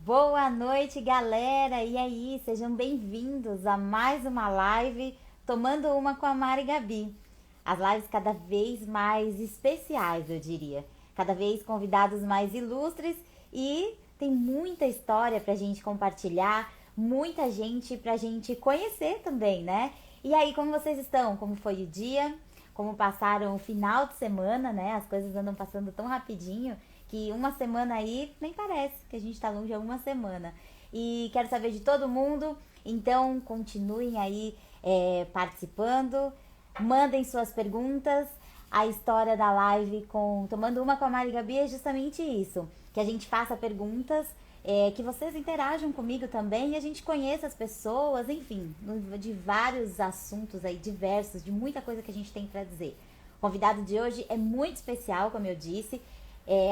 Boa noite, galera! E aí, sejam bem-vindos a mais uma live Tomando Uma com a Mari e Gabi. As lives cada vez mais especiais, eu diria. Cada vez convidados mais ilustres e tem muita história pra gente compartilhar, muita gente pra gente conhecer também, né? E aí, como vocês estão? Como foi o dia? Como passaram o final de semana, né? As coisas andam passando tão rapidinho que uma semana aí nem parece que a gente tá longe há uma semana. E quero saber de todo mundo, então continuem aí participando, mandem suas perguntas. A história da live com Tomando Uma com a Mari e Gabi é justamente isso, que a gente faça perguntas, que vocês interajam comigo também e a gente conheça as pessoas, enfim, de vários assuntos aí diversos, de muita coisa que a gente tem para dizer. O convidado de hoje é muito especial, como eu disse.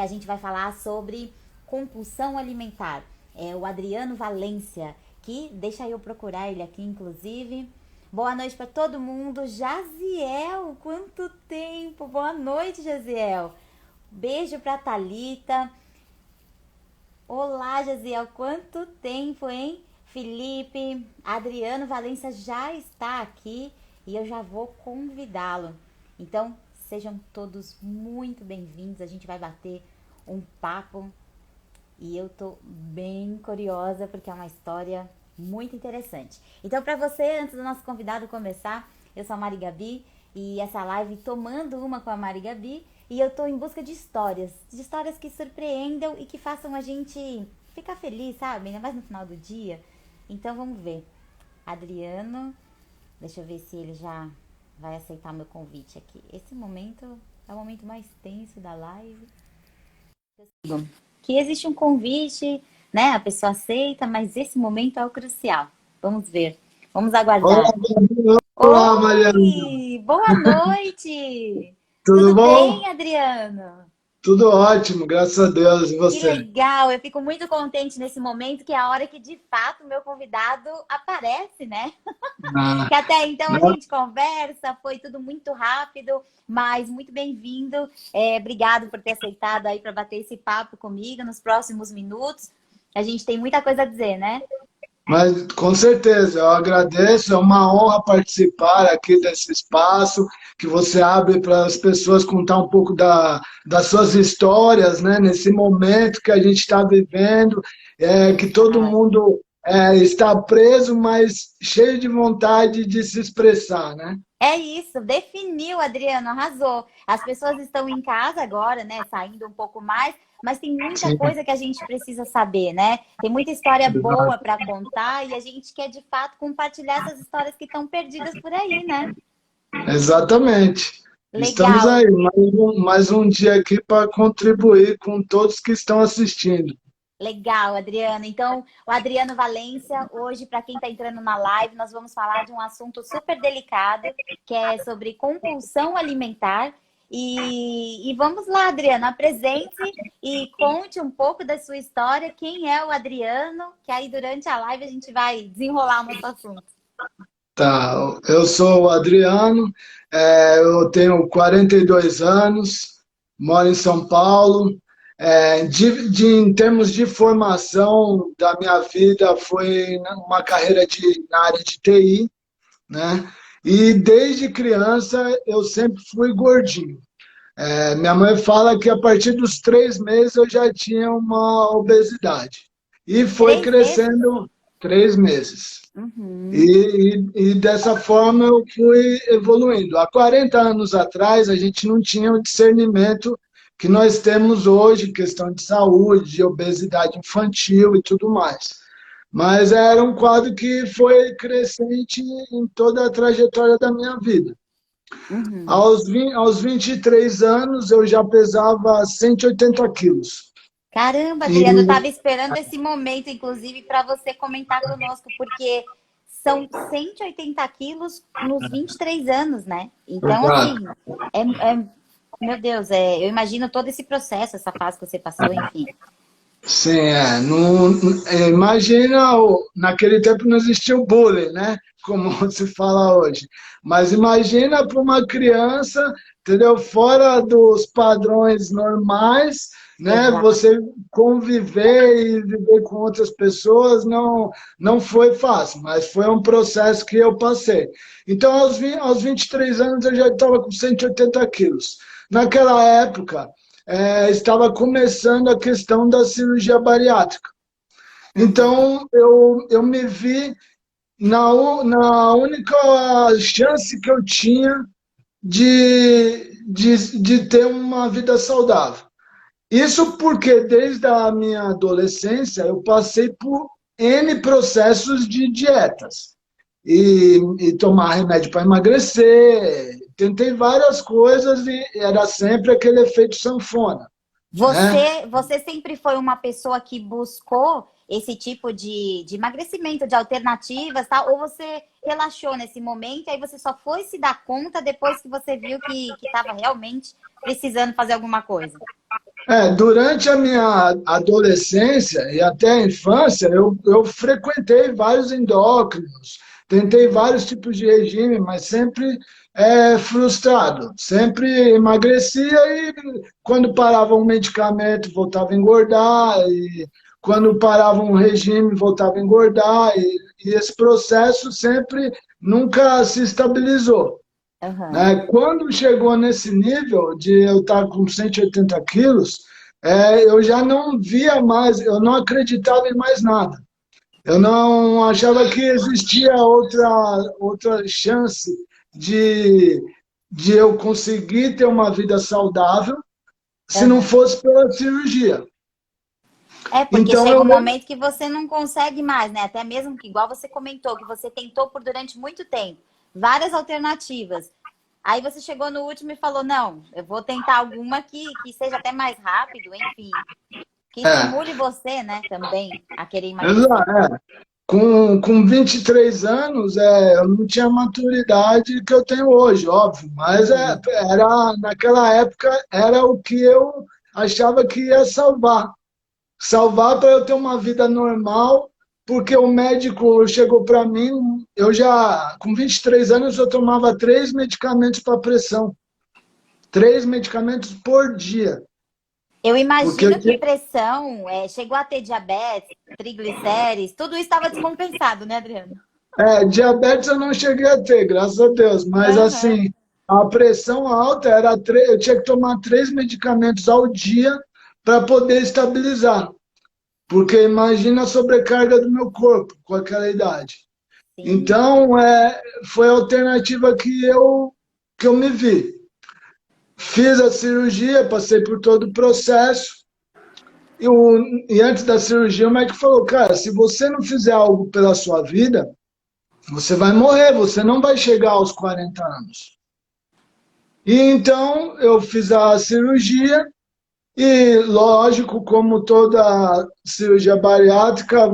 A gente vai falar sobre compulsão alimentar. É o Adriano Valência, que deixa eu procurar ele aqui, inclusive. Boa noite para todo mundo. Jaziel, quanto tempo! Boa noite, Jaziel. Beijo para Thalita. Olá, Jaziel, quanto tempo, hein? Felipe, Adriano Valência já está aqui e eu já vou convidá-lo. Então, sejam todos muito bem-vindos. A gente vai bater um papo e eu tô bem curiosa porque é uma história muito interessante. Então, para você, antes do nosso convidado começar, eu sou a Mari Gabi e essa live Tomando Uma com a Mari Gabi, e eu tô em busca de histórias que surpreendam e que façam a gente ficar feliz, sabe? Ainda mais no final do dia. Então, vamos ver. Adriano, deixa eu ver se ele já vai aceitar meu convite aqui. Esse momento é o momento mais tenso da live. Que existe um convite, né? A pessoa aceita, mas esse momento é o crucial. Vamos ver. Vamos Olá, aguardar. olá, Mariana. Oi! Boa noite! Tudo Tudo bom? bem, Adriano? Tudo ótimo, graças a Deus. E Que você? legal! Eu fico muito contente nesse momento, que é a hora que de fato o meu convidado aparece, né? Ah, Que até então a não, gente conversa, foi tudo muito rápido, mas muito bem-vindo. Obrigado por ter aceitado aí para bater esse papo comigo nos próximos minutos. A gente tem muita coisa a dizer, né? mas com certeza, eu agradeço. É uma honra participar aqui desse espaço que você abre para as pessoas contar um pouco das suas histórias, né? Nesse momento que a gente está vivendo, que todo Ai, mundo está preso, mas cheio de vontade de se expressar, né? é isso, definiu, Adriano, arrasou. As pessoas estão em casa agora, né? Saindo um pouco mais, mas tem muita Sim, coisa que a gente precisa saber, né? Tem muita história boa para contar e a gente quer de fato compartilhar essas histórias que estão perdidas por aí, né? exatamente. Estamos Legal. aí, mais um dia aqui para contribuir com todos que estão assistindo. Legal, Adriano. Então, o Adriano Valência, hoje, para quem está entrando na live, nós vamos falar de um assunto super delicado, que é sobre compulsão alimentar. E vamos lá, Adriano, apresente e conte um pouco da sua história. Quem é o Adriano? Que aí, durante a live, a gente vai desenrolar o nosso assunto. Tá, eu sou o Adriano, eu tenho 42 anos, moro em São Paulo. Em termos de formação da minha vida, foi uma carreira na área de TI, né? E desde criança eu sempre fui gordinho. Minha mãe fala que a partir dos 3 meses eu já tinha uma obesidade. E foi 3 meses? crescendo 3 meses. Uhum. E dessa forma eu fui evoluindo. Há 40 anos atrás, a gente não tinha o discernimento que nós temos hoje, questão de saúde, de obesidade infantil e tudo mais. Mas era um quadro que foi crescente em toda a trajetória da minha vida. Uhum. Aos 23 anos, eu já pesava 180 quilos. Caramba, Adriano, eu E, estava esperando esse momento, inclusive, para você comentar conosco, porque são 180 quilos nos 23 anos, né? Então, exato. assim, meu Deus, eu imagino todo esse processo, essa fase que você passou, enfim. Sim, imagina, naquele tempo não existia o bullying, né? Como se fala hoje. Mas imagina para uma criança, entendeu? Fora dos padrões normais, né? Exato. Você conviver e viver com outras pessoas não foi fácil, mas foi um processo que eu passei. Então, aos 23 anos, eu já estava com 180 quilos. Naquela época, estava começando a questão da cirurgia bariátrica. Uhum. Então, eu me vi na única chance que eu tinha de ter uma vida saudável. Isso porque desde a minha adolescência eu passei por N processos de dietas. E tomar remédio para emagrecer, tentei várias coisas e era sempre aquele efeito sanfona, né? Você sempre foi uma pessoa que buscou esse tipo de emagrecimento, de alternativas, tal, ou você relaxou nesse momento e aí você só foi se dar conta depois que você viu que estava realmente precisando fazer alguma coisa? Durante a minha adolescência e até a infância, eu frequentei vários endócrinos, tentei vários tipos de regime, mas sempre frustrado. Sempre emagrecia e quando parava um medicamento voltava a engordar, e quando parava um regime voltava a engordar, e esse processo sempre nunca se estabilizou. Aham. Né? Quando chegou nesse nível de eu estar com 180 quilos, eu já não via mais, eu não acreditava em mais nada. Eu não achava que existia outra chance de, de eu conseguir ter uma vida saudável se não Aham. fosse pela cirurgia. É, porque Então chega eu um momento que você não consegue mais, né? Até mesmo que, igual você comentou, que você tentou por durante muito tempo, várias alternativas. Aí você chegou no último e falou: não, eu vou tentar alguma que seja até mais rápido, enfim, que é, estimule você, né, também a querer emagrecer. exa- com 23 anos, eu não tinha a maturidade que eu tenho hoje, óbvio, mas Uhum. naquela época era o que eu achava que ia salvar. Salvar para eu ter uma vida normal, porque o médico chegou para mim, eu já, com 23 anos, eu tomava 3 medicamentos para pressão, 3 medicamentos por dia, Eu porque eu imagino que tinha, pressão, chegou a ter diabetes, triglicérides, tudo isso estava descompensado, né, Adriano? diabetes eu não cheguei a ter, graças a Deus, mas Aham. assim, a pressão alta eu tinha que tomar 3 medicamentos ao dia para poder estabilizar, porque imagina a sobrecarga do meu corpo com aquela idade. Sim. Então, foi a alternativa que eu me vi. Fiz a cirurgia, passei por todo o processo, e antes da cirurgia o médico falou, cara, se você não fizer algo pela sua vida, você vai morrer, você não vai chegar aos 40 anos. E então eu fiz a cirurgia e, lógico, como toda cirurgia bariátrica,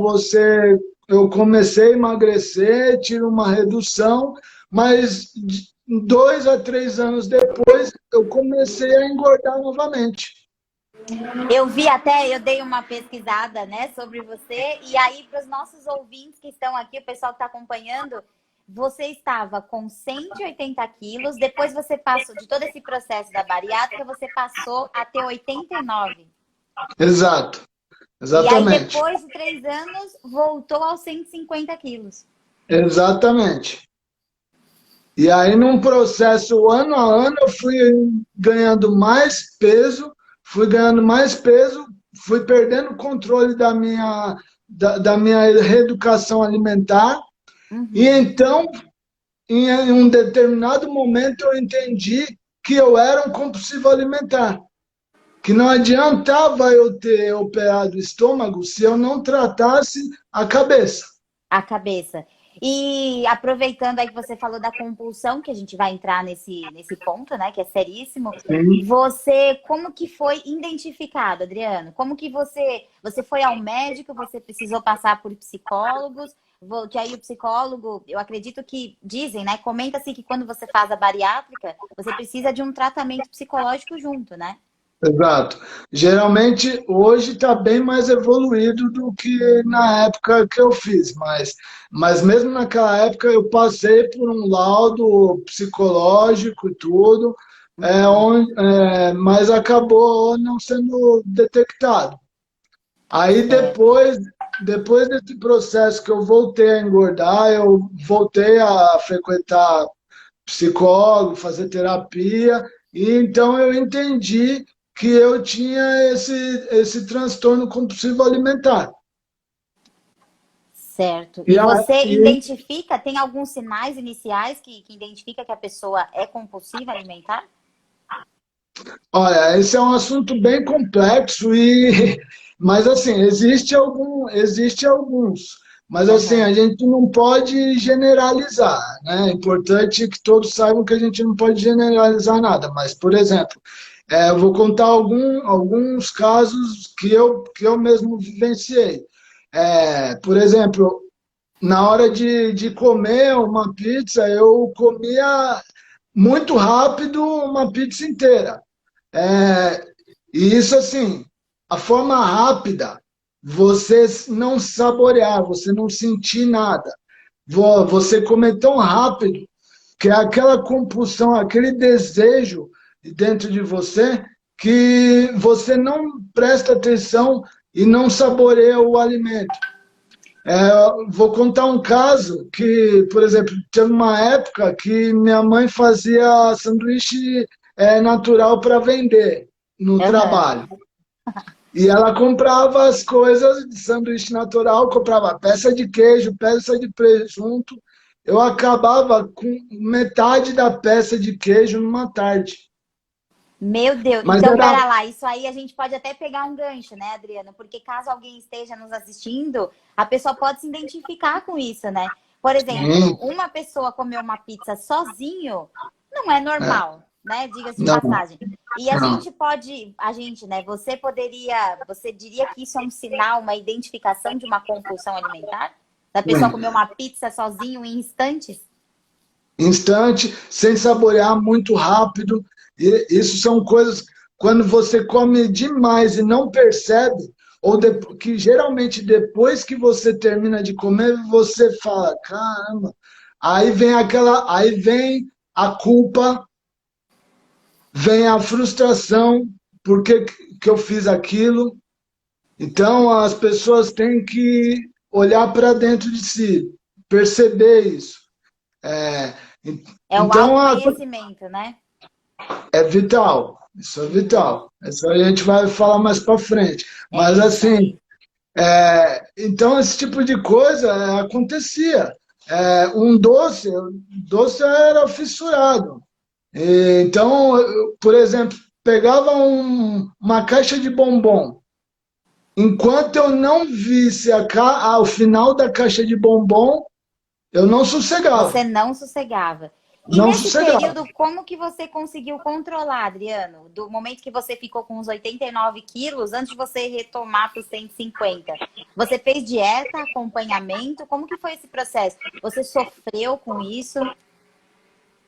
eu comecei a emagrecer, tive uma redução, mas 2 a 3 anos depois eu comecei a engordar novamente. Eu vi até, eu dei uma pesquisada, né, sobre você, e aí para os nossos ouvintes que estão aqui, o pessoal que está acompanhando, você estava com 180 quilos, depois você passou, de todo esse processo da bariátrica, você passou a ter 89. Exato, E aí, exatamente, depois de 3 anos, voltou aos 150 quilos. exatamente. E aí, num processo ano a ano, eu fui ganhando fui ganhando mais peso, fui perdendo o controle da minha reeducação alimentar. E Uhum. então, em um determinado momento, eu entendi que eu era um compulsivo alimentar. Que não adiantava eu ter operado o estômago se eu não tratasse a cabeça. A cabeça. E aproveitando aí que você falou da compulsão, que a gente vai entrar nesse ponto, né, que é seríssimo, Sim. você, como que foi identificado, Adriano? Como que você foi ao médico, você precisou passar por psicólogos, que aí o psicólogo, eu acredito que dizem, né, comenta-se que quando você faz a bariátrica, você precisa de um tratamento psicológico junto, né? Exato. Geralmente, hoje está bem mais evoluído do que na época que eu fiz, mas mesmo naquela época eu passei por um laudo psicológico e tudo, Uhum. mas acabou não sendo detectado. Aí Certo. depois desse processo que eu voltei a engordar, eu voltei a frequentar psicólogo, fazer terapia, e então eu entendi que eu tinha esse transtorno compulsivo alimentar. Certo. E, E a, você e identifica, tem alguns sinais iniciais que identifica que a pessoa é compulsiva alimentar? Olha, esse é um assunto bem complexo mas assim, existe alguns, mas assim, a Aham. gente não pode generalizar, né? É importante que todos saibam que a gente não pode generalizar nada, mas, por exemplo, eu vou contar alguns casos que eu mesmo vivenciei. Por exemplo, na hora de comer uma pizza, eu comia muito rápido uma pizza inteira. É, e isso assim, a forma rápida, você não saborear, você não sentir nada. Você comer tão rápido que é aquela compulsão, aquele desejo dentro de você que você não presta atenção e não saboreia o alimento. Vou contar um caso que, por exemplo, teve uma época que minha mãe fazia sanduíche natural para vender no Aham. trabalho. E ela comprava as coisas de sanduíche natural, comprava peça de queijo, peça de presunto. Eu acabava com metade da peça de queijo numa tarde. Meu Deus, Mas então era. pera lá, isso aí a gente pode até pegar um gancho, né, Adriano? Porque caso alguém esteja nos assistindo, a pessoa pode se identificar com isso, né? Por exemplo, Sim, uma pessoa comer uma pizza sozinho não é é, normal, né? Diga-se de não, passagem. E a não. gente pode, a gente, né? Você diria que isso é um sinal, uma identificação de uma compulsão alimentar? Da pessoa Sim. comer uma pizza sozinho em instantes? Instante, sem saborear, muito rápido. E isso são coisas quando você come demais e não percebe, que geralmente depois que você termina de comer, você fala, caramba, aí vem a culpa, vem a frustração, por que eu fiz aquilo? Então as pessoas têm que olhar para dentro de si, perceber isso. É, É o então, autoconhecimento, né? é vital, isso é vital. Isso aí a gente vai falar mais para frente. Mas É isso assim, aí. então esse tipo de coisa acontecia. Doce era fissurado. Então, por exemplo, pegava uma caixa de bombom. Enquanto eu não visse o final da caixa de bombom, eu não sossegava. Você não sossegava. E Não nesse sossegava. período, como que você conseguiu controlar, Adriano? Do momento que você ficou com os 89 quilos, antes de você retomar para os 150. Você fez dieta, acompanhamento? Como que foi esse processo? Você sofreu com isso?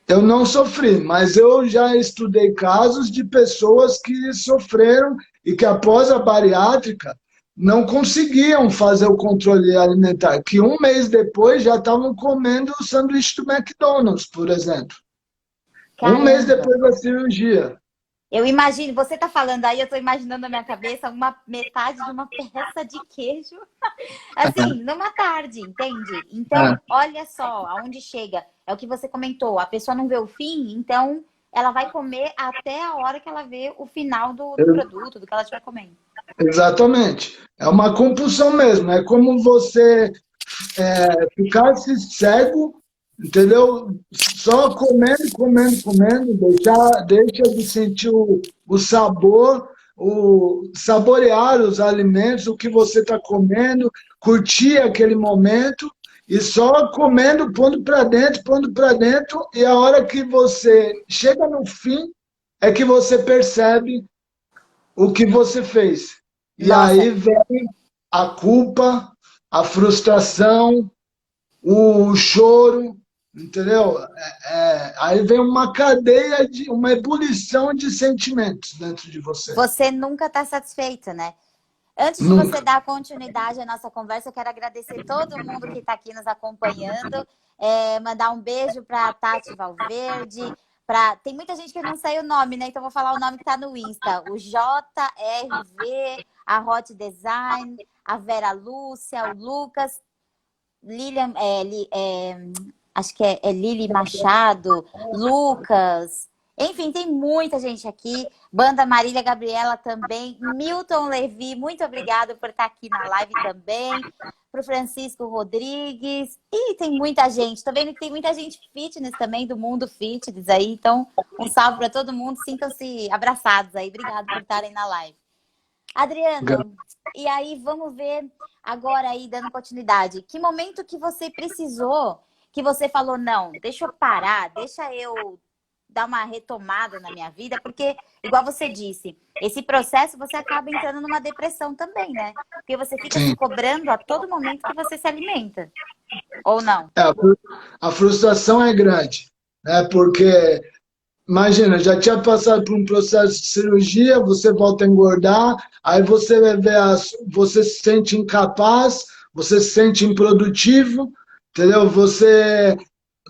Eu não sofri, mas eu já estudei casos de pessoas que sofreram e que após a bariátrica não conseguiam fazer o controle alimentar, que um mês depois já estavam comendo o sanduíche do McDonald's, por exemplo. Um mês Caramba! depois da cirurgia. Eu imagino, você tá falando aí, eu tô imaginando na minha cabeça uma metade de uma peça de queijo, assim, numa tarde, entende? Então, olha só aonde chega. É o que você comentou, a pessoa não vê o fim, então ela vai comer até a hora que ela vê o final do produto, do que ela estiver comendo. Exatamente. É uma compulsão mesmo. É como você ficasse cego, entendeu? Só comendo, comendo, comendo, deixa de sentir o sabor, saborear os alimentos, o que você está comendo, curtir aquele momento e só comendo, pondo para dentro, e a hora que você chega no fim é que você percebe o que você fez. E aí Nossa, vem a culpa, a frustração, o choro, entendeu? Aí vem uma cadeia uma ebulição de sentimentos dentro de você. você nunca está satisfeita, né? Antes de você Nunca. dar continuidade à nossa conversa, eu quero agradecer todo mundo que está aqui nos acompanhando. Mandar um beijo para a Tati Valverde, Tem muita gente que não sei o nome, né? Então vou falar o nome que tá no Insta. O JRV, a Hot Design, a Vera Lúcia, o Lucas, Lilian, acho que é Lili Machado, Lucas. Enfim, tem muita gente aqui. Banda Marília Gabriela também. Milton Levi, muito obrigado por estar aqui na live também. Para o Francisco Rodrigues. E tem muita gente. Tô vendo que tem muita gente fitness também, do mundo fitness aí. Então, um salve para todo mundo. Sintam-se abraçados aí. Obrigado por estarem na live. Adriano, e aí vamos ver agora aí, dando continuidade. Que momento que você precisou, que você falou, não, deixa eu parar, deixa eu dar uma retomada na minha vida, porque, igual você disse, esse processo você acaba entrando numa depressão também, né? Porque você fica se cobrando a todo momento que você se alimenta. Ou não? A frustração é grande, né? Porque, imagina, já tinha passado por um processo de cirurgia, você volta a engordar, aí você se sente incapaz, você se sente improdutivo, entendeu? Você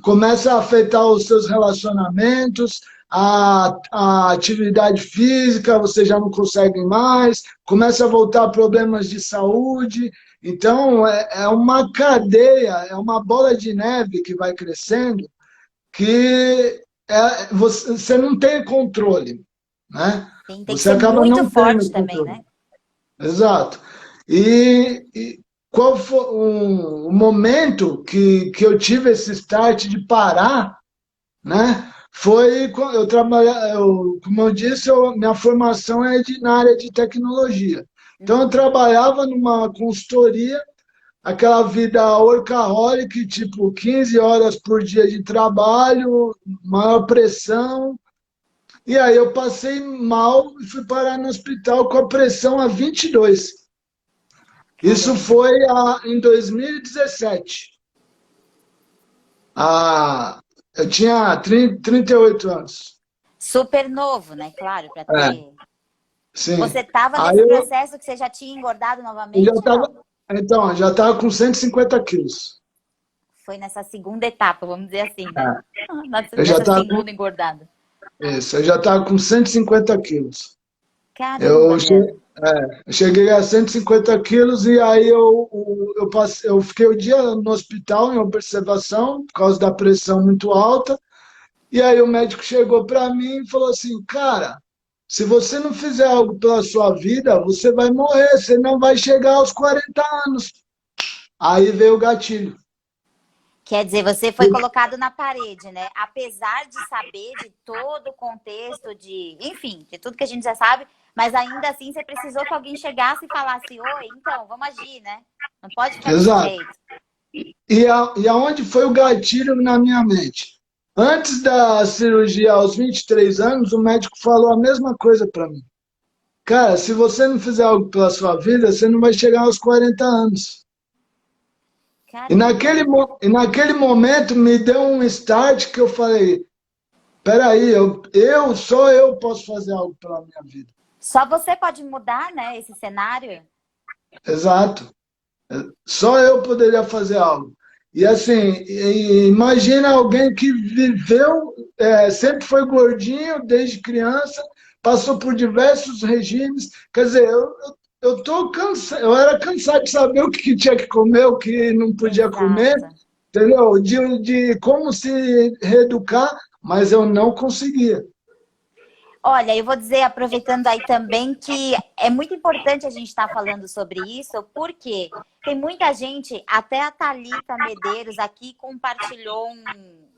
começa a afetar os seus relacionamentos, a atividade física, você já não consegue mais, começa a voltar problemas de saúde. Então, é uma cadeia, é uma bola de neve que vai crescendo, que você não tem controle, né? Tem que Você ser acaba muito não forte tendo também, controle. né? Exato. E qual foi o momento que eu tive esse start de parar, né? Foi quando eu trabalhava, como eu disse, minha formação é na área de tecnologia. Então eu trabalhava numa consultoria, aquela vida workaholic, tipo 15 horas por dia de trabalho, maior pressão. E aí eu passei mal e fui parar no hospital com a pressão a 22. Isso foi em 2017. Eu tinha 38 anos. Super novo, né? Claro, para É, ter. sim. Você estava Aí nesse processo que você já tinha engordado eu já novamente ou estava, não? então, já estava com 150 quilos. Foi nessa segunda etapa, vamos dizer assim, né? É, eu já Nessa estava segunda engordada. eu já estava com 150 quilos. Caramba, Eu, Adriano. eu cheguei a 150 quilos e aí eu fiquei o dia no hospital em observação por causa da pressão muito alta. E aí o médico chegou para mim e falou assim, cara, se você não fizer algo pela sua vida, você vai morrer, você não vai chegar aos 40 anos. Aí veio o gatilho. Quer dizer, você foi colocado na parede, né? Apesar de saber de todo o contexto, enfim, de tudo que a gente já sabe, mas ainda assim você precisou que alguém chegasse e falasse, oi, então, vamos agir, né? Não pode ficar desse Exato. jeito. E aonde foi o gatilho na minha mente? Antes da cirurgia, aos 23 anos, o médico falou a mesma coisa para mim. Cara, se você não fizer algo pela sua vida, você não vai chegar aos 40 anos. E Caramba. naquele momento me deu um start que eu falei, peraí, só eu posso fazer algo pela minha vida. Só você pode mudar, né, esse cenário? Exato. Só eu poderia fazer algo. E assim, imagina alguém que viveu, sempre foi gordinho desde criança, passou por diversos regimes. Quer dizer, eu era cansado de saber o que tinha que comer, o que não podia comer, Exato. entendeu? De como se reeducar, mas eu não conseguia. Olha, eu vou dizer, aproveitando aí também, que é muito importante a gente estar falando sobre isso, porque tem muita gente, até a Thalita Medeiros aqui compartilhou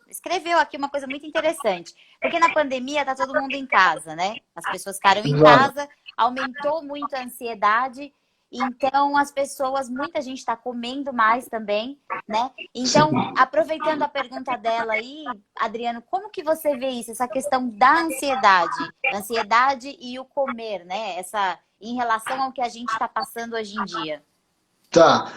escreveu aqui uma coisa muito interessante. Porque na pandemia tá todo mundo em casa, né? As pessoas ficaram em Exato. casa, aumentou muito a ansiedade, então as pessoas, muita gente está comendo mais também, né? Então, aproveitando a pergunta dela aí, Adriano, como que você vê isso, essa questão da ansiedade e o comer, né? Em relação ao que a gente está passando hoje em dia. Tá.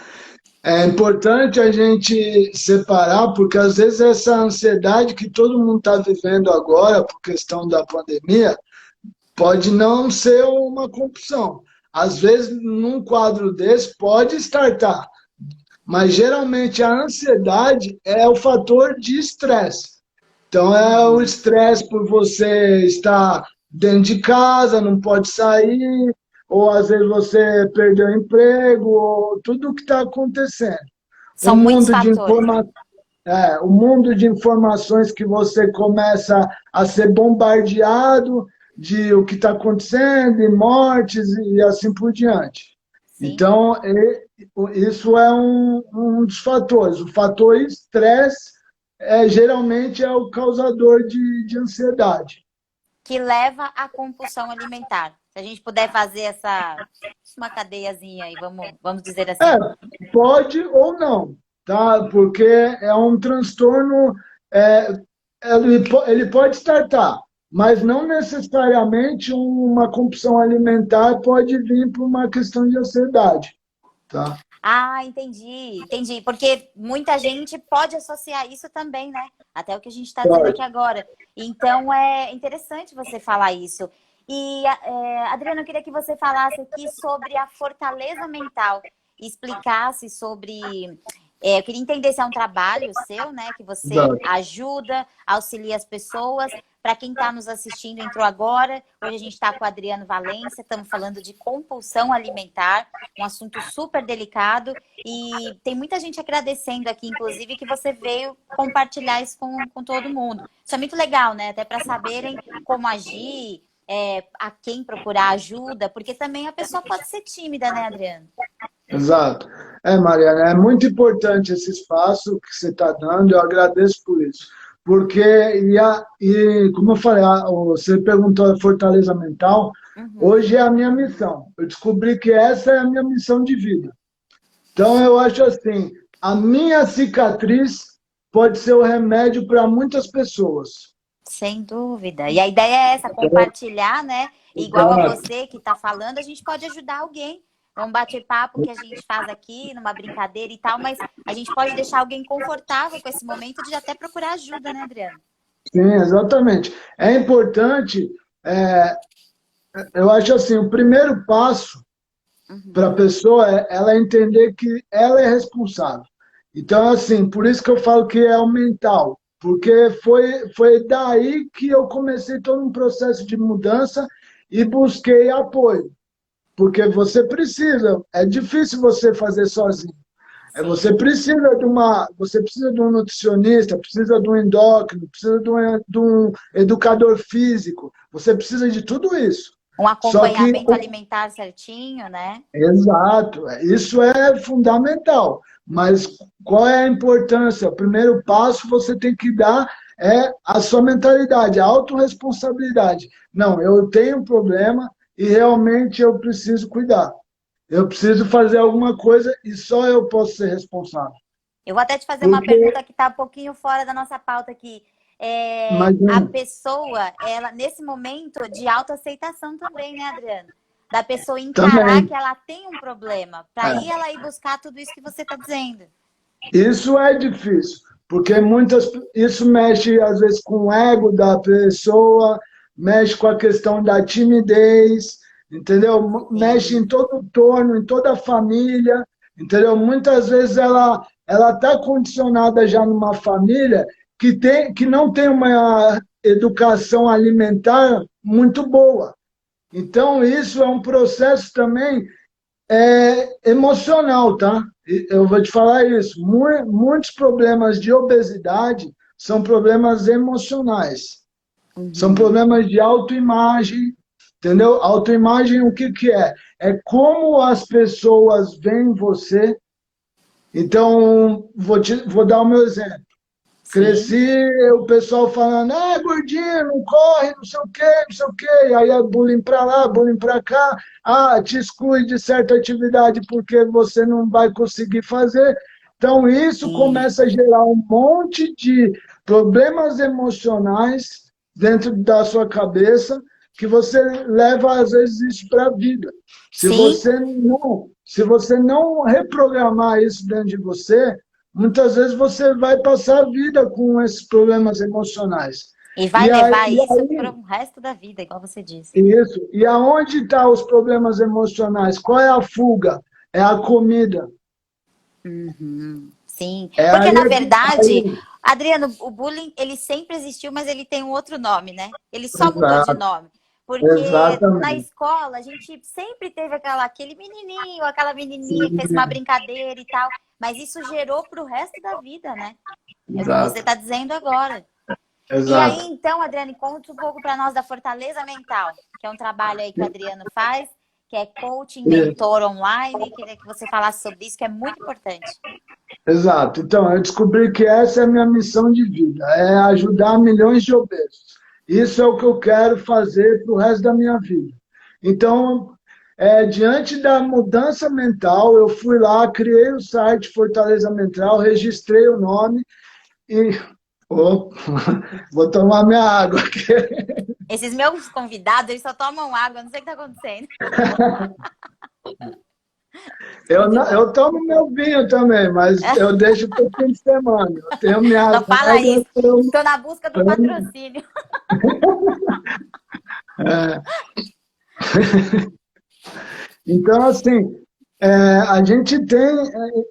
É importante a gente separar, porque às vezes essa ansiedade que todo mundo está vivendo agora, por questão da pandemia, pode não ser uma compulsão. Às vezes, num quadro desse, pode startar, mas geralmente a ansiedade é o fator de estresse. Então é o estresse por você estar dentro de casa, não pode sair, ou às vezes você perdeu o emprego, ou tudo o que está acontecendo. O São muitos mundo de fatores, né? informa o mundo de informações que você começa a ser bombardeado de o que está acontecendo, e mortes e assim por diante. Sim. Então, isso é um dos fatores. O fator estresse geralmente é o causador de ansiedade. Que leva à compulsão alimentar. Se a gente puder fazer uma cadeiazinha aí, vamos dizer assim. Pode ou não, tá? Porque é um transtorno, é, ele pode startar, mas não necessariamente uma compulsão alimentar pode vir por uma questão de ansiedade, tá? Ah, entendi. Porque muita gente pode associar isso também, né? Até o que a gente está dizendo aqui Pode. agora. Então é interessante você falar isso. E, Adriana, eu queria que você falasse aqui sobre a fortaleza mental, explicasse sobre. Eu queria entender se é um trabalho seu, né? Que você Exato. ajuda, auxilia as pessoas. Para quem está nos assistindo, entrou agora. Hoje a gente está com o Adriano Valência, estamos falando de compulsão alimentar, um assunto super delicado. E tem muita gente agradecendo aqui, inclusive, que você veio compartilhar isso com todo mundo. Isso é muito legal, né? Até para saberem como agir, a quem procurar ajuda, porque também a pessoa pode ser tímida, né, Adriano? Exato. Mariana, é muito importante esse espaço que você está dando, eu agradeço por isso. Porque, como eu falei, você perguntou a fortaleza mental, Uhum. hoje é a minha missão. Eu descobri que essa é a minha missão de vida. Então, eu acho assim, a minha cicatriz pode ser o remédio para muitas pessoas. Sem dúvida. E a ideia é essa, compartilhar, né? Igual a Exato. você que está falando, a gente pode ajudar alguém. É um bate-papo que a gente faz aqui, numa brincadeira e tal, mas a gente pode deixar alguém confortável com esse momento de até procurar ajuda, né, Adriano? Sim, exatamente. É importante, é, eu acho assim, o primeiro passo para a Uhum. pessoa é ela entender que ela é responsável. Então, assim, por isso que eu falo que é o mental, porque foi daí que eu comecei todo um processo de mudança e busquei apoio, porque você precisa, é difícil você fazer sozinho. Você Sim. você precisa de um nutricionista, precisa de um endócrino, precisa de um educador físico, você precisa de tudo isso. Um Só que acompanhamento alimentar certinho, né? exato, isso é fundamental. Mas qual é a importância? O primeiro passo você tem que dar é a sua mentalidade, a autorresponsabilidade. Não, eu tenho um problema e realmente eu preciso cuidar. Eu preciso fazer alguma coisa e só eu posso ser responsável. Eu vou até te fazer uma Porque, pergunta que está um pouquinho fora da nossa pauta aqui. A imagina, pessoa, ela, nesse momento de autoaceitação também, né, Adriano? Da pessoa encarar também, que ela tem um problema, para aí é, ela ir buscar tudo isso que você está dizendo. isso é difícil, porque isso mexe às vezes com o ego da pessoa, mexe com a questão da timidez, entendeu? Mexe em Sim, todo o torno, em toda a família, entendeu? Muitas vezes ela está condicionada já numa família que não tem uma educação alimentar muito boa. Então, isso é um processo também emocional, tá? Eu vou te falar isso. Muitos problemas de obesidade são problemas emocionais. São uhum, problemas de autoimagem, entendeu? Autoimagem, o que que é? É como as pessoas veem você. Então, vou dar o meu exemplo. sim, Cresci, o pessoal falando, gordinho, não corre, não sei o quê, não sei o quê. E aí é bullying para lá, bullying para cá. Ah, te exclui de certa atividade porque você não vai conseguir fazer. Então, isso sim, começa a gerar um monte de problemas emocionais dentro da sua cabeça que você leva, às vezes, isso para a vida. sim, Se você não reprogramar isso dentro de você, muitas vezes você vai passar a vida com esses problemas emocionais. e vai E aí, levar isso para o resto da vida, igual você disse. isso. E aonde estão os problemas emocionais? Qual é a fuga? É a comida. Uhum, sim, É porque aí, na verdade, aí. Adriano, o bullying, ele sempre existiu, mas ele tem um outro nome, né? Ele só mudou de Exato, nome. Porque na exatamente. escola a gente sempre teve aquele menininho, aquela menininha que fez uma Sim, brincadeira e tal. Mas isso gerou para o resto da vida, né? É o que você exato, está dizendo agora. E aí, exato. então, Adriane, conta um pouco para nós da Fortaleza Mental, que é um trabalho aí que o Adriano faz, que é coaching, mentor online. Queria que você falasse sobre isso, que é muito importante. Exato. Então, eu descobri que essa é a minha missão de vida, é ajudar milhões de obesos. Isso é o que eu quero fazer para o resto da minha vida. Então, diante da mudança mental, eu fui lá, criei o site Fortaleza Mental, registrei o nome e... Oh, vou tomar minha água aqui. Esses meus convidados, eles só tomam água, não sei o que está acontecendo. Muito bom. Eu tomo meu vinho também, mas eu deixo para o fim de semana. Eu tenho minhas Não fala regras. isso. Estou na busca do patrocínio. É, então, assim, a gente tem.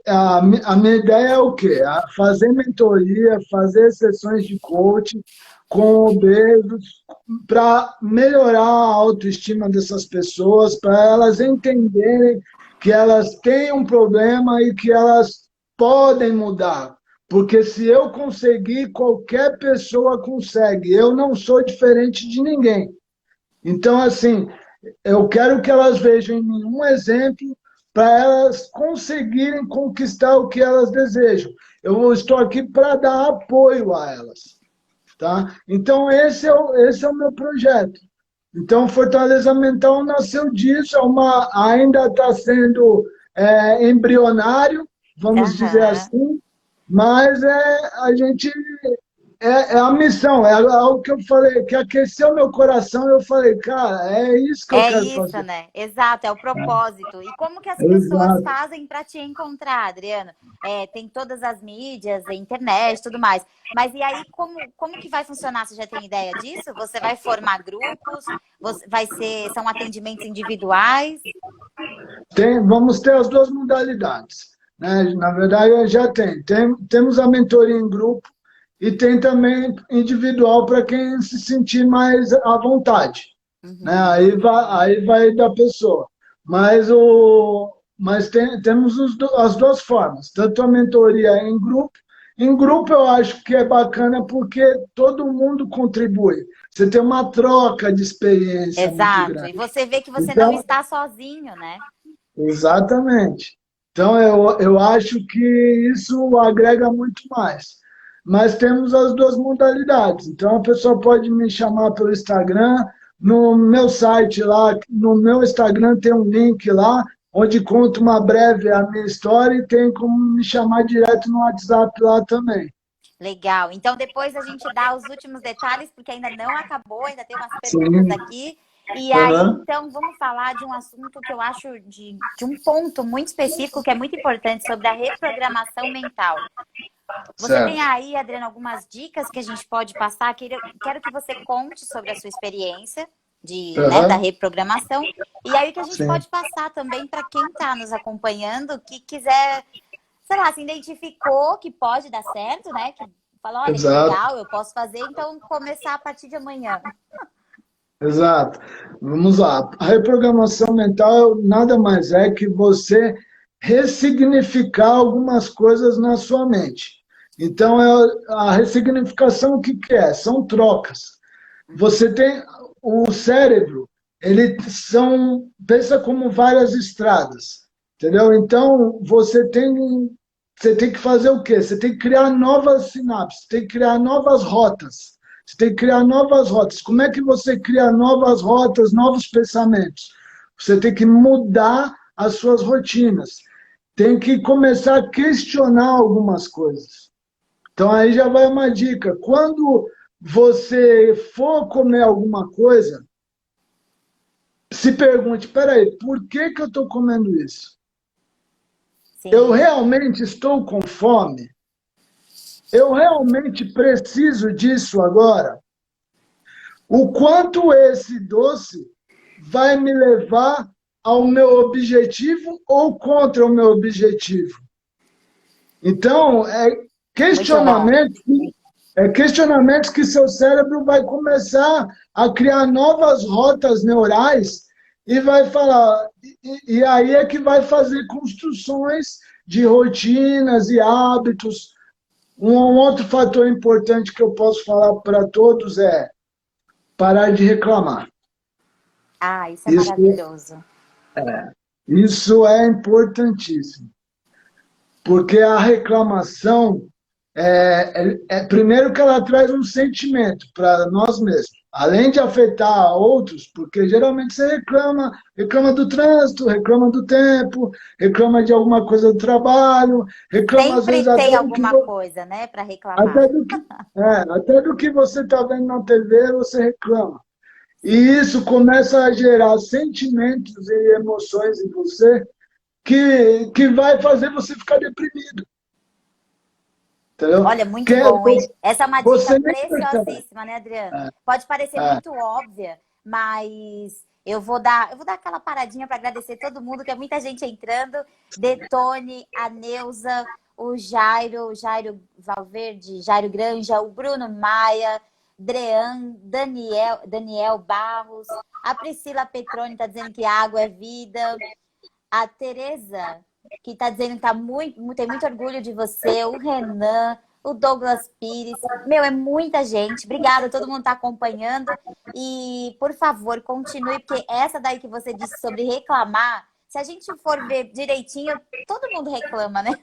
A minha ideia é o quê? Fazer mentoria, fazer sessões de coaching com obesos, para melhorar a autoestima dessas pessoas, para elas entenderem que elas têm um problema e que elas podem mudar. Porque se eu conseguir, qualquer pessoa consegue. Eu não sou diferente de ninguém. Então, assim, eu quero que elas vejam em mim um exemplo para elas conseguirem conquistar o que elas desejam. Eu estou aqui para dar apoio a elas, tá? Então, esse é o meu projeto. Então, Fortaleza Mental nasceu disso, ainda está sendo embrionário, vamos dizer Aham. assim, mas a gente é a missão, é algo que eu falei, que aqueceu meu coração, eu falei, cara, é isso que eu É quero isso, fazer. né? Exato, é o propósito. E como que as pessoas Exato. fazem para te encontrar, Adriano? Tem todas as mídias, a internet, tudo mais. Mas e aí, como que vai funcionar? Você já tem ideia disso? Você vai formar grupos? São atendimentos individuais? Vamos ter as duas modalidades, né? Na verdade, já temos a mentoria em grupo e tem também individual para quem se sentir mais à vontade, né? Uhum. Aí vai da pessoa. Mas temos as duas formas, tanto a mentoria em grupo. Em grupo eu acho que é bacana porque todo mundo contribui. Você tem uma troca de experiência muito Exato. E grande. você vê que você não Então, está sozinho, né? exatamente. Então, eu acho que isso agrega muito mais. Mas temos as duas modalidades. Então, a pessoa pode me chamar pelo Instagram, no meu site lá, no meu Instagram tem um link lá, onde conta uma breve a minha história e tem como me chamar direto no WhatsApp lá também. Legal. Então, depois a gente dá os últimos detalhes, porque ainda não acabou, ainda tem umas perguntas Sim. aqui. E aí, Aham. então, vamos falar de um assunto que eu acho de um ponto muito específico que é muito importante sobre a reprogramação mental. Você tem Certo. aí, Adriana, algumas dicas que a gente pode passar? Quero que você conte sobre a sua experiência né, da Aham. reprogramação. E aí, o que a gente Sim. pode passar também para quem está nos acompanhando, que quiser, sei lá, se identificou que pode dar certo, né? Que fala, olha, que Exato. legal, eu posso fazer, então começar a partir de amanhã. Exato. Vamos lá. A reprogramação mental nada mais é que você ressignificar algumas coisas na sua mente. Então, a ressignificação, o que que é? São trocas. Você tem o cérebro, pensa como várias estradas, entendeu? Então, você tem que fazer o quê? Você tem que criar novas sinapses, tem que criar novas rotas. Você tem que criar novas rotas. Como é que você cria novas rotas, novos pensamentos? Você tem que mudar as suas rotinas. Tem que começar a questionar algumas coisas. Então aí já vai uma dica. Quando você for comer alguma coisa, se pergunte, peraí, por que que eu estou comendo isso? Eu Sim, realmente estou com fome? Eu realmente preciso disso agora? O quanto esse doce vai me levar ao meu objetivo ou contra o meu objetivo? Então, Muito bom. Questionamentos, questionamentos que seu cérebro vai começar a criar novas rotas neurais e vai falar, e aí é que vai fazer construções de rotinas e hábitos. Um outro fator importante que eu posso falar para todos é parar de reclamar. Ah, isso é Isso, maravilhoso. isso é importantíssimo, porque a reclamação primeiro que ela traz um sentimento para nós mesmos, além de afetar outros, porque geralmente você reclama do trânsito, reclama do tempo, reclama de alguma coisa do trabalho, reclama às Sempre vezes tem até do que alguma coisa, né, para reclamar. até do que, até do que você está vendo na TV, você reclama. E Sim. isso começa a gerar sentimentos e emoções em você que vai fazer você ficar deprimido, entendeu? Olha, muito Porque bom, hein? Essa é uma dica você nem percebe. preciosíssima, né, Adriano? Pode parecer É, muito óbvia, mas eu vou dar aquela paradinha para agradecer todo mundo, que é muita gente entrando. Detone, a Neuza, o Jairo Valverde, Jairo Granja, o Bruno Maia, Drean, Daniel Barros, a Priscila Petroni está dizendo que água é vida. A Tereza, que está dizendo que tem muito orgulho de você, o Renan, o Douglas Pires. Meu, é muita gente. Obrigada, todo mundo está acompanhando. E, por favor, continue, porque essa daí que você disse sobre reclamar, se a gente for ver direitinho, todo mundo reclama, né?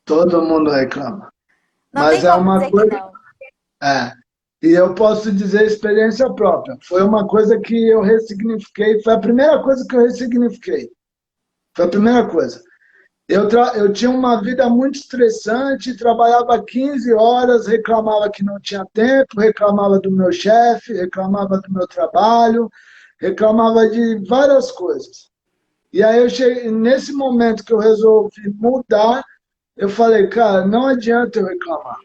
todo mundo reclama. Não tem Mas é como uma dizer que coisa. não. É, e eu posso dizer experiência própria. Foi uma coisa que eu ressignifiquei. Foi a primeira coisa que eu ressignifiquei. Foi a primeira coisa. Eu tinha uma vida muito estressante, trabalhava 15 horas, reclamava que não tinha tempo, reclamava do meu chefe, reclamava do meu trabalho, reclamava de várias coisas. E aí eu cheguei, nesse momento que eu resolvi mudar, eu falei, cara, não adianta eu reclamar.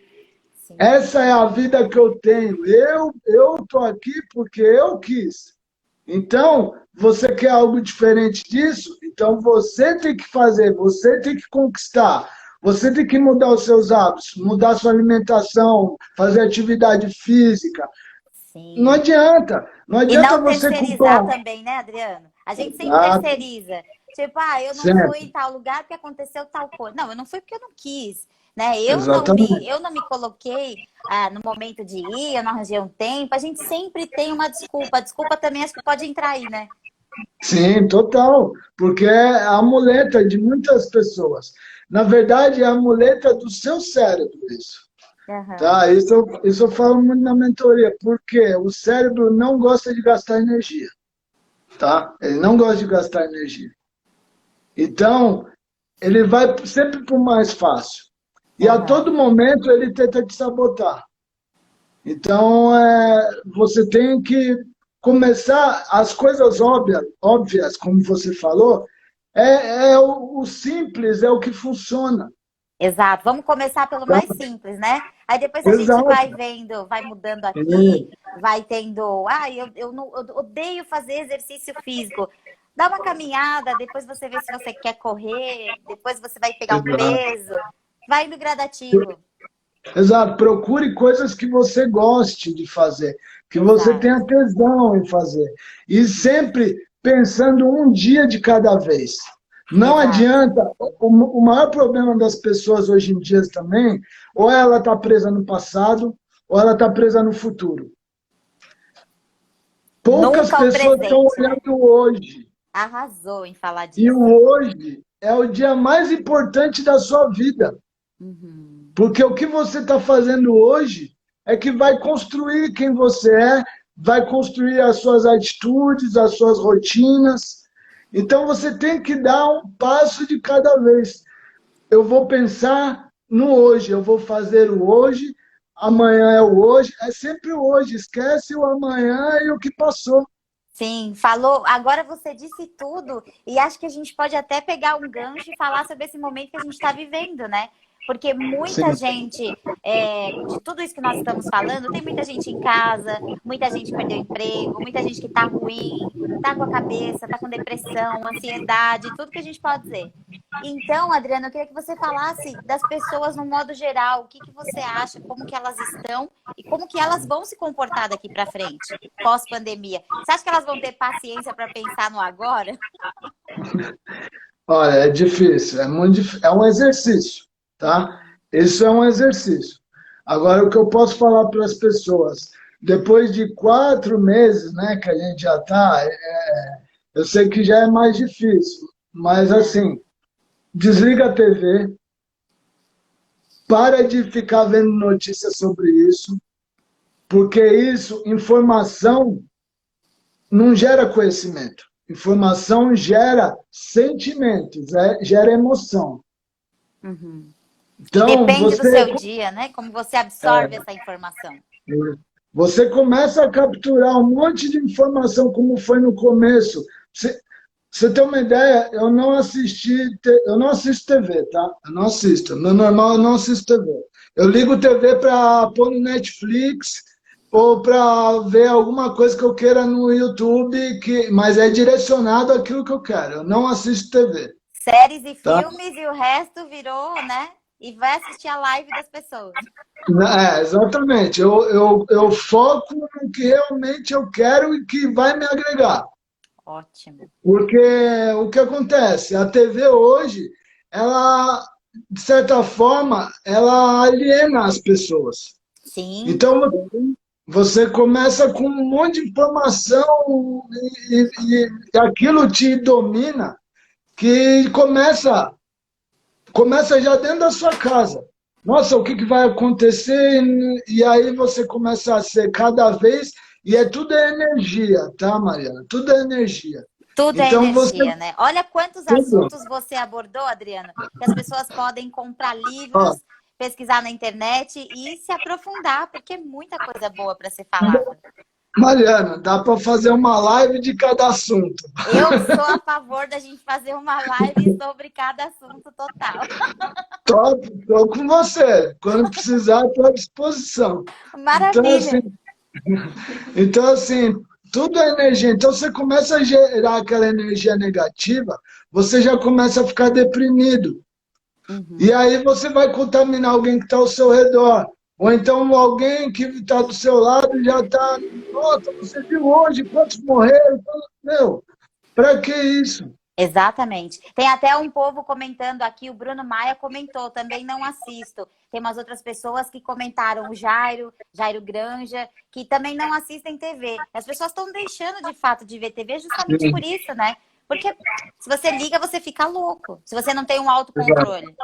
Sim, Essa é a vida que eu tenho. Eu estou aqui porque eu quis. Então, você quer algo diferente disso? Então você tem que fazer, você tem que conquistar, você tem que mudar os seus hábitos, mudar sua alimentação, fazer atividade física. Não sim. adianta, não E adianta não você terceirizar culpar. também, né, Adriano? A gente sempre Exato, terceiriza. Tipo, ah, eu não fui sempre, em tal lugar porque aconteceu tal coisa. Não, eu não fui porque eu não quis, né? exatamente. Eu não me coloquei no momento de ir, eu não arranjei um tempo. A gente sempre tem uma desculpa. A desculpa também acho que pode entrar aí, né? Sim, total, porque é a muleta de muitas pessoas. Na verdade, é a muleta do seu cérebro, isso. Aham. Tá? Isso eu falo muito na mentoria, porque o cérebro não gosta de gastar energia, tá? Ele não gosta de gastar energia. Então, ele vai sempre para o mais fácil. E a Aham. todo momento ele tenta te sabotar. Então, você tem que começar as coisas óbvias, como você falou, o simples, é o que funciona. Exato. Vamos começar pelo Tá? mais simples, né? Aí depois a gente Exato. vai vendo, vai mudando aqui, vai tendo. Ah, eu odeio fazer exercício físico. Dá uma caminhada, depois você vê se você quer correr, depois você vai pegar um Exato. peso. Vai indo gradativo. Exato. Procure coisas que você goste de fazer, que você Exato, tenha tesão em fazer. E sempre pensando um dia de cada vez. Não exato. adianta, o maior problema das pessoas hoje em dia também, ou ela está presa no passado, ou ela está presa no futuro. Poucas Nunca o pessoas estão presente, né? olhando hoje. Arrasou em falar E o disso. hoje é o dia mais importante da sua vida. Uhum. Porque o que você está fazendo hoje é que vai construir quem você é, vai construir as suas atitudes, as suas rotinas. Então você tem que dar um passo de cada vez. Eu vou pensar no hoje, eu vou fazer o hoje, amanhã é o hoje, é sempre o hoje. Esquece o amanhã e o que passou. Sim, falou. Agora você disse tudo, e acho que a gente pode até pegar um gancho e falar sobre esse momento que a gente está vivendo, né? Porque muita Sim, gente, de tudo isso que nós estamos falando, tem muita gente em casa, muita gente perdeu emprego, muita gente que tá ruim, tá com a cabeça, tá com depressão, ansiedade, tudo que a gente pode dizer. Então, Adriana, eu queria que você falasse das pessoas no modo geral. O que que você acha? Como que elas estão e como que elas vão se comportar daqui para frente, pós-pandemia? Você acha que elas vão ter paciência para pensar no agora? Olha, é difícil, é muito difícil, é um exercício, tá? Isso é um exercício. Agora, o que eu posso falar para as pessoas, depois de 4 meses, né, que a gente já está, eu sei que já é mais difícil, mas assim, desliga a TV, para de ficar vendo notícias sobre isso, porque isso, informação, não gera conhecimento. Informação gera sentimentos, gera emoção. Uhum. E Então, depende do seu dia, né? Como você absorve essa informação. você começa a capturar um monte de informação, como foi no começo. Você tem uma ideia, eu não assisto TV, tá? Eu não assisto. No normal, eu não assisto TV. Eu ligo TV para pôr no Netflix ou para ver alguma coisa que eu queira no YouTube, mas é direcionado àquilo que eu quero. Eu não assisto TV, Séries e tá? filmes e o resto virou, né? E vai assistir a live das pessoas. Exatamente. Eu foco no que realmente eu quero e que vai me agregar. Ótimo. Porque o que acontece? A TV hoje, ela, de certa forma, ela aliena as pessoas. Sim. Então, você começa com um monte de informação e aquilo te domina, que começa já dentro da sua casa. Nossa, o que que vai acontecer? E aí você começa a ser cada vez, e tudo é energia, tá, Mariana? Tudo é energia. Tudo é Então você. energia, né? Olha quantos Tudo. assuntos você abordou, Adriano, que as pessoas podem comprar Ó, livros, pesquisar na internet e se aprofundar, porque é muita coisa boa para ser falada. Mariana, dá para fazer uma live de cada assunto. Eu sou a favor da gente fazer uma live sobre cada assunto total. Tô com você. Quando precisar, estou à disposição. Então, assim, Maravilha. então, assim, tudo é energia. Então, você começa a gerar aquela energia negativa, você já começa a ficar deprimido. E aí você vai contaminar alguém que está ao seu redor. Ou então alguém que está do seu lado já está. Nossa, você viu hoje quantos morreram? Meu, para que isso? Exatamente. Tem até um povo comentando aqui, o Bruno Maia comentou, também não assisto. Tem umas outras pessoas que comentaram, o Jairo Granja, que também não assistem TV. As pessoas estão deixando de fato de ver TV justamente por isso, né? Porque se você liga, você fica louco. Se você não tem um autocontrole.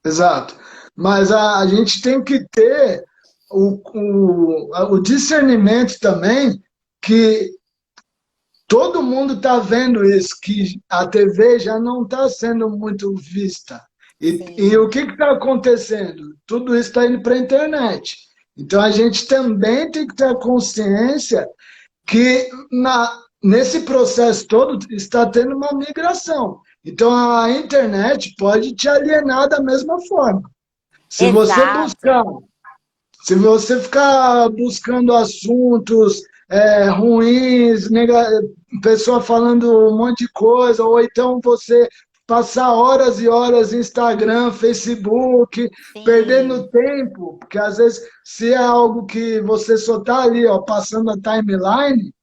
Exato. Mas a gente tem que ter o discernimento também que todo mundo está vendo isso, que a TV já não está sendo muito vista. E o que está acontecendo? Tudo isso está indo para a internet. Então a gente também tem que ter consciência que nesse processo todo está tendo uma migração. Então a internet pode te alienar da mesma forma. Se você Exato. buscar, se você ficar buscando assuntos ruins, pessoa falando um monte de coisa, ou então você passar horas e horas no Instagram, Facebook, Sim. perdendo tempo, porque às vezes se é algo que você só está ali, ó, passando a timeline,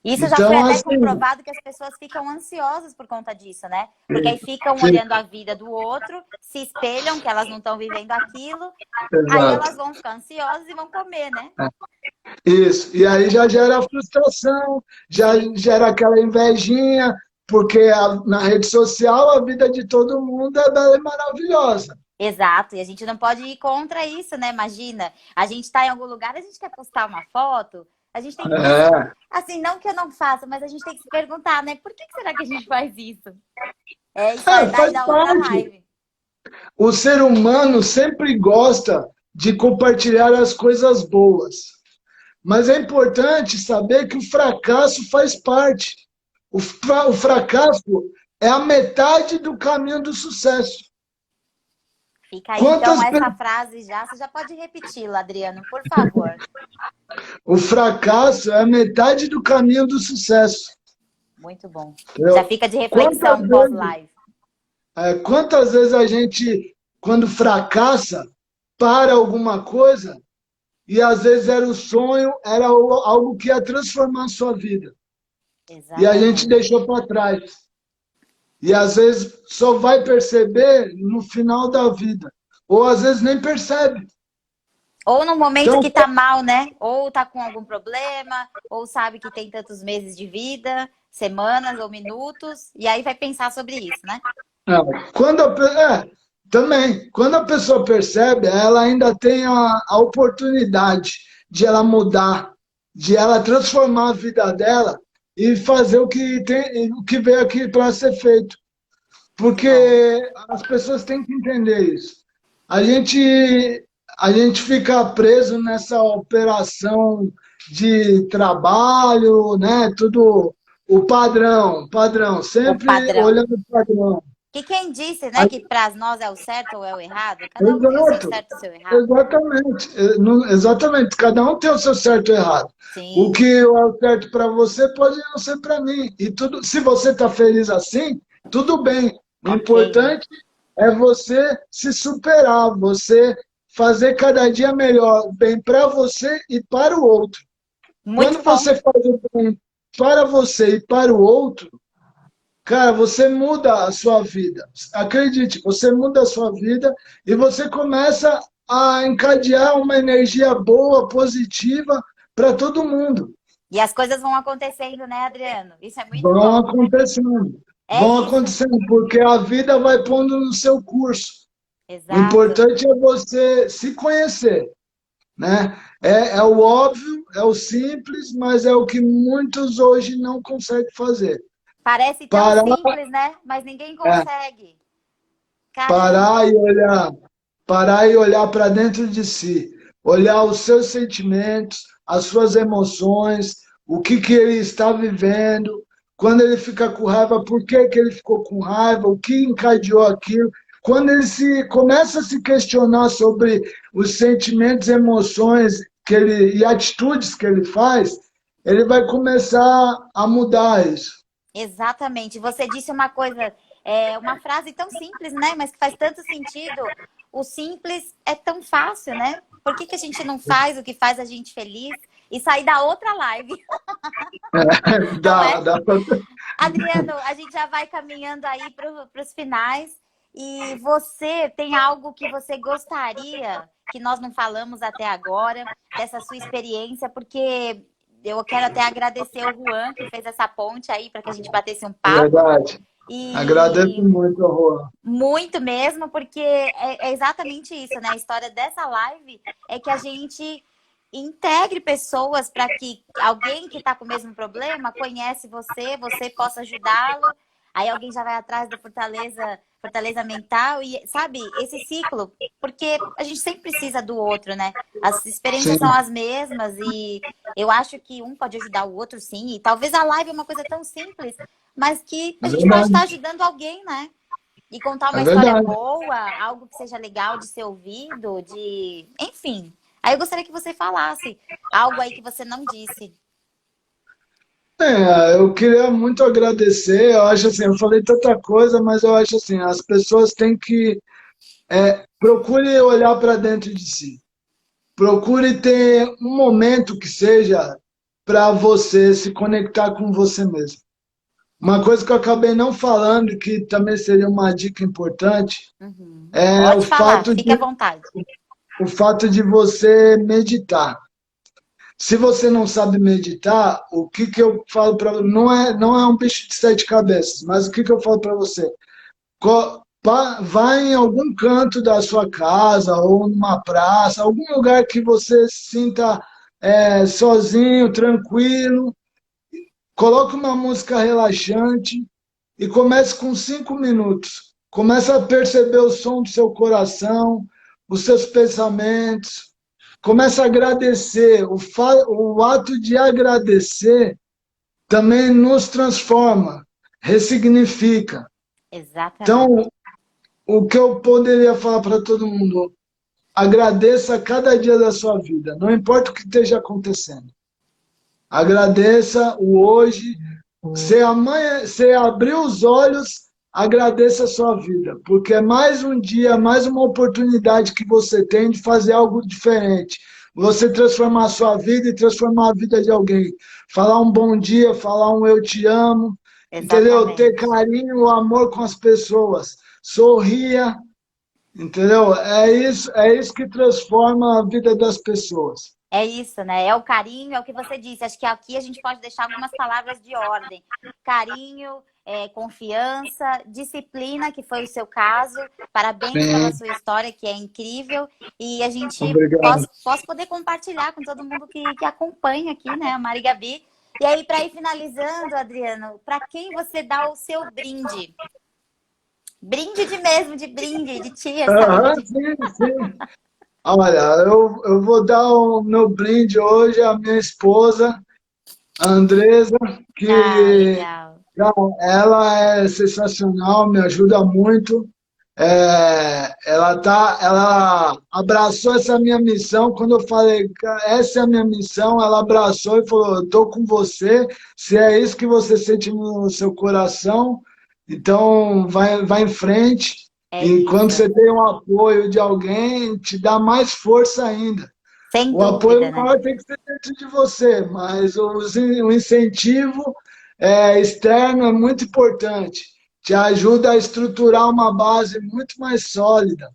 Isso já foi então até assim, comprovado que as pessoas ficam ansiosas por conta disso, né? Porque aí ficam sim, olhando a vida do outro, se espelham que elas não estão vivendo aquilo, aí elas exato. vão ficar ansiosas e vão comer, né? Isso, e aí já gera frustração, já gera aquela invejinha, porque na rede social a vida de todo mundo é bela e maravilhosa. Exato, e a gente não pode ir contra isso, né? Imagina, a gente tá em algum lugar, a gente quer postar uma foto, a gente tem que É, assim, não que eu não faça, mas a gente tem que se perguntar, né? Por que será que a gente faz isso? Isso é daí faz da outra parte. live. O ser humano sempre gosta de compartilhar as coisas boas. Mas é importante saber que o fracasso faz parte. O fracasso é a metade do caminho do sucesso. Fica aí então Quantas essa frase já, você já pode repeti-la, Adriano, por favor. O fracasso é a metade do caminho do sucesso. Muito bom. Já Entendeu? fica de Quantas reflexão vezes, pós-live. Quantas vezes a gente, quando fracassa, para alguma coisa, e às vezes era o sonho, era algo que ia transformar a sua vida. E a gente Exatamente. deixou para trás. E às vezes só vai perceber no final da vida. Ou às vezes nem percebe. Ou no momento Então, que tá mal, né? Ou tá com algum problema, ou sabe que tem tantos meses de vida, semanas ou minutos, e aí vai pensar sobre isso, né? quando também, quando a pessoa percebe, ela ainda tem a oportunidade de ela mudar, de ela transformar a vida dela e fazer o que veio aqui para ser feito. Muito bom. Porque as pessoas têm que entender isso. A gente, a gente fica preso nessa operação de trabalho, né? Tudo o padrão, O sempre padrão. olhando o padrão. Que quem disse, né, que para nós é o certo ou é o errado? Cada um tem o seu Exato, certo e o seu errado. exatamente, exatamente. Cada um tem o seu certo e errado. O que Sim, é o certo para você pode não ser para mim. E tudo, se você está feliz assim, tudo bem. O ok, né? importante é você se superar, você fazer cada dia melhor, bem para você e para o outro. Muito Quando bom. você faz o bem para você e para o outro, cara, você muda a sua vida. Acredite, você muda a sua vida e você começa a encadear uma energia boa, positiva para todo mundo. E as coisas vão acontecendo, né, Adriano? Isso é muito Vão bom. acontecendo. É Vão isso. acontecendo, porque a vida vai pondo no seu curso. O Exato. importante é você se conhecer, né? É o óbvio, é o simples, mas é o que muitos hoje não conseguem fazer. Parece tão Parar, simples, né? Mas ninguém é, consegue. Caramba. parar e olhar parar e olhar para dentro de si, olhar os seus sentimentos, as suas emoções, o que ele está vivendo, quando ele fica com raiva, por que ele ficou com raiva, o que encadeou aquilo. Quando ele começa a se questionar sobre os sentimentos, emoções e atitudes que ele faz, ele vai começar a mudar isso. Exatamente. Você disse uma coisa, uma frase tão simples, né? Mas que faz tanto sentido. O simples é tão fácil, né? Por que a gente não faz o que faz a gente feliz e sair da outra live, não é? Dá pra... Adriano, a gente já vai caminhando aí para os finais. E você tem algo que você gostaria que nós não falamos até agora, dessa sua experiência, porque eu quero até agradecer o Juan, que fez essa ponte aí para que a gente batesse um É papo. verdade. Agradeço E muito, Juan. muito mesmo, porque é exatamente isso, né? A história dessa live é que a gente integre pessoas para que alguém que está com o mesmo problema conhece você, você possa ajudá-lo. Aí alguém já vai atrás da fortaleza mental e, sabe, esse ciclo, porque a gente sempre precisa do outro, né? As experiências são Sim, as mesmas e eu acho que um pode ajudar o outro, sim. E talvez a live é uma coisa tão simples, mas que é a gente pode verdade. estar ajudando alguém, né? E contar É uma história verdade. boa, algo que seja legal de ser ouvido, enfim. Aí eu gostaria que você falasse algo aí que você não disse. Eu queria muito agradecer. Eu acho assim, eu falei tanta coisa, mas eu acho assim, as pessoas têm que procure olhar para dentro de si. Procure ter um momento que seja para você se conectar com você mesmo. Uma coisa que eu acabei não falando, que também seria uma dica importante, Uhum. é Pode falar, fique à vontade. o fato de você meditar. Se você não sabe meditar, o que que eu falo para não é um bicho de sete cabeças, mas o que que eu falo para você? Vá em algum canto da sua casa ou numa praça, algum lugar que você se sinta sozinho, tranquilo. Coloque uma música relaxante e comece com 5 minutos. Comece a perceber o som do seu coração, os seus pensamentos. Comece a agradecer. O ato de agradecer também nos transforma, ressignifica. Exatamente. Então, o que eu poderia falar para todo mundo? Agradeça cada dia da sua vida, não importa o que esteja acontecendo. Agradeça o hoje. Você abriu os olhos, agradeça a sua vida, porque é mais um dia, mais uma oportunidade que você tem de fazer algo diferente. Você transformar a sua vida e transformar a vida de alguém. Falar um bom dia, falar um eu te amo, entendeu? Ter Exatamente. carinho, amor com as pessoas. Sorria, entendeu? É isso que transforma a vida das pessoas. É isso, né? É o carinho, é o que você disse. Acho que aqui a gente pode deixar algumas palavras de ordem. Carinho, confiança, disciplina, que foi o seu caso. Parabéns pela Sim, sua história, que é incrível. E a gente obrigado. posso poder compartilhar com todo mundo que acompanha aqui, né? A Mari Gabi. E aí, para ir finalizando, Adriano, para quem você dá o seu brinde? Brinde de mesmo, de brinde, de tia, Aham, sabe? sim, sim. Olha, eu vou dar o meu brinde hoje à minha esposa, a Andresa, Ah, que legal. ela é sensacional, me ajuda muito. Ela abraçou essa minha missão. Quando eu falei, "Cara, essa é a minha missão", ela abraçou e falou: "Eu estou com você. Se é isso que você sente no seu coração, então vai em frente." É E quando isso. você tem o apoio de alguém, te dá mais força ainda. Sem O apoio dúvida, né? maior tem que ser dentro de você, mas o incentivo externo é muito importante. Te ajuda a estruturar uma base muito mais sólida,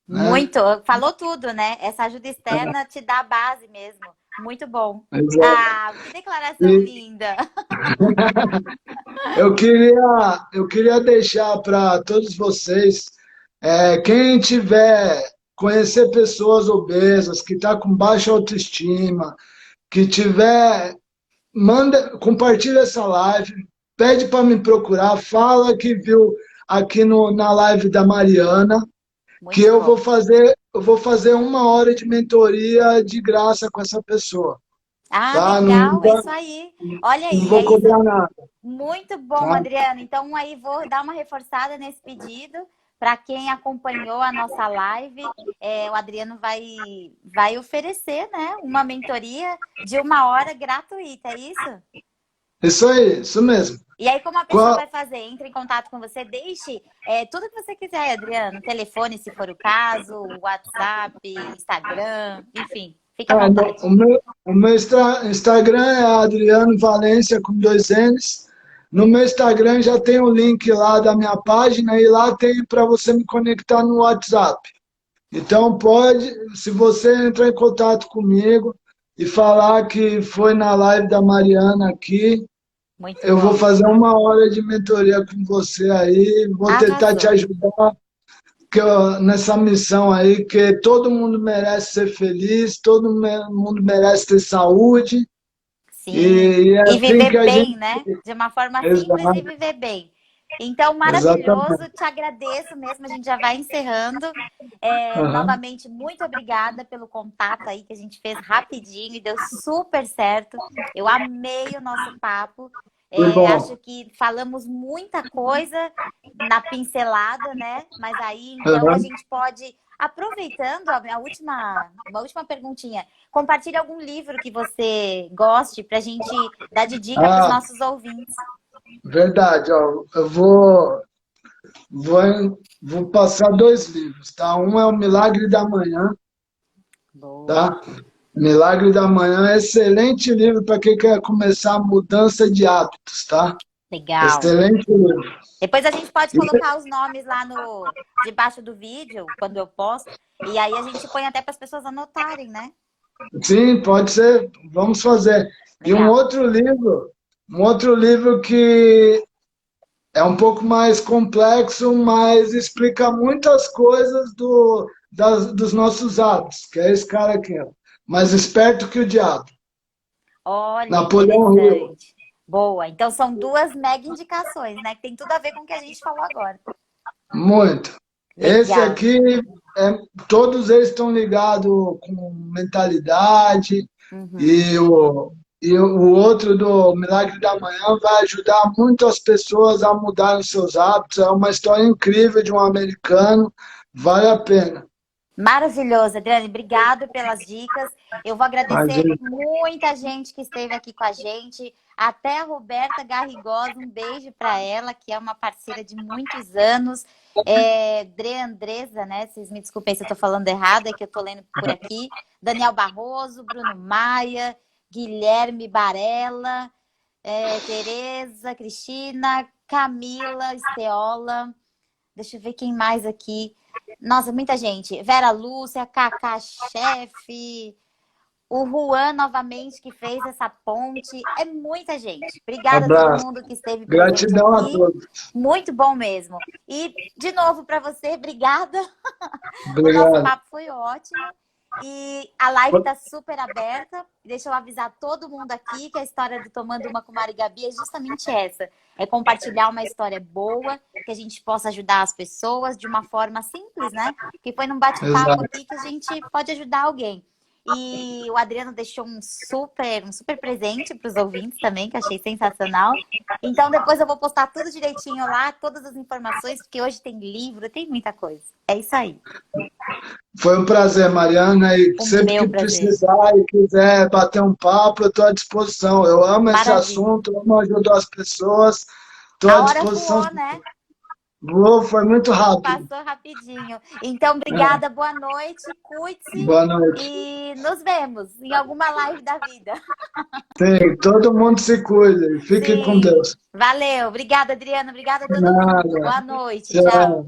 né? Muito. Falou tudo, né? Essa ajuda externa te dá a base mesmo. Muito bom. Exato. Ah, que declaração E linda. eu queria deixar para todos vocês, quem tiver conhecer pessoas obesas, que está com baixa autoestima, que tiver compartilha essa live, pede para me procurar, fala que viu aqui no, na live da Mariana, que Muito bom. eu vou fazer 1 hora de mentoria de graça com essa pessoa, Ah, tá? legal, é isso aí. Olha Não aí, vou é isso. cobrar nada, Muito bom, tá? Adriano. Então, aí vou dar uma reforçada nesse pedido para quem acompanhou a nossa live. O Adriano vai oferecer, né, uma mentoria de 1 hora gratuita, é isso? Isso aí, isso mesmo. E aí, como a pessoa Qual- vai fazer? Entre em contato com você, deixe tudo que você quiser, Adriano. Telefone, se for o caso, WhatsApp, Instagram, enfim, fique à vontade. o meu Instagram é Adriano Valência com 2 N's. No meu Instagram já tem o link lá da minha página e lá tem para você me conectar no WhatsApp. Então pode, se você entrar em contato comigo e falar que foi na live da Mariana aqui, Muito eu vou bom. fazer 1 hora de mentoria com você aí, vou tentar te Arrasou. ajudar nessa missão aí, que todo mundo merece ser feliz, mundo merece ter saúde, Sim. e é E assim que viver a gente. bem, né? De uma forma simples e Exato, viver bem. Então, maravilhoso, exatamente. te agradeço mesmo. A gente já vai encerrando. Aham. Novamente, muito obrigada pelo contato aí que a gente fez rapidinho e deu super certo. Eu amei o nosso papo. Foi Acho bom. que falamos muita coisa na pincelada, né? Mas aí, então, a Aham. gente pode, aproveitando uma última perguntinha, compartilhe algum livro que você goste para a gente dar de dica para os Ah, nossos ouvintes. verdade, ó, vou passar 2 livros, tá? Um é o Milagre da Manhã, Boa. tá? Milagre da Manhã é excelente livro para quem quer começar a mudança de hábitos, tá? Legal. Excelente livro. Depois a gente pode colocar os nomes lá no debaixo do vídeo, quando eu posto, e aí a gente põe até para as pessoas anotarem, né? Sim, pode ser, vamos fazer. E Legal. um outro livro que é um pouco mais complexo, mas explica muitas coisas dos nossos hábitos, que é esse cara aqui, ó. Mais esperto que o diabo. Olha, Napoleão Hill. interessante. Boa. Então são duas mega indicações, né? Que tem tudo a ver com o que a gente falou agora. Muito. Esse Legal. aqui, é, todos eles estão ligados com mentalidade, Uhum. e o outro do Milagre da Manhã vai ajudar muito as pessoas a mudarem seus hábitos. É uma história incrível de um americano, vale a pena. Maravilhoso, Adriane. Obrigado pelas dicas. Eu vou agradecer Imagina. muita gente que esteve aqui com a gente. Até a Roberta Garrigosa, um beijo para ela, que é uma parceira de muitos anos. Andresa, né? Vocês me desculpem se eu estou falando errado, é que eu estou lendo por aqui. Daniel Barroso, Bruno Maia, Guilherme Barella, Tereza, Cristina, Camila, Esteola. Deixa eu ver quem mais aqui. Nossa, muita gente. Vera Lúcia, Cacá Chefe, o Juan novamente que fez essa ponte. É muita gente. Obrigada a todo Abraço. mundo que esteve presente Gratidão a aqui. todos. Muito bom mesmo. E, de novo, para você, obrigada. O nosso Obrigado. papo foi ótimo. E a live está super aberta. Deixa eu avisar todo mundo aqui que a história do Tomando Uma com Mari e Gabi é justamente essa. É compartilhar uma história boa, que a gente possa ajudar as pessoas de uma forma simples, né? Que foi num bate-papo Exato. aqui que a gente pode ajudar alguém. E o Adriano deixou um super presente para os ouvintes também, que eu achei sensacional. Então depois eu vou postar tudo direitinho lá, todas as informações, porque hoje tem livro, tem muita coisa. É isso aí. Foi um prazer, Mariana, e O sempre meu que prazer. precisar e quiser bater um papo, eu estou à disposição. Eu amo esse Maravilha. assunto, amo ajudar as pessoas, estou à A hora disposição. voou, né? Foi muito rápido. Passou rapidinho. Então, obrigada, boa noite, cuide-se Boa noite. e nos vemos em alguma live da vida. Sim, todo mundo se cuida. Fique com Sim, Deus. valeu. Obrigada, Adriana. Obrigada a todo mundo. Nada. Boa noite. Tchau. Tchau.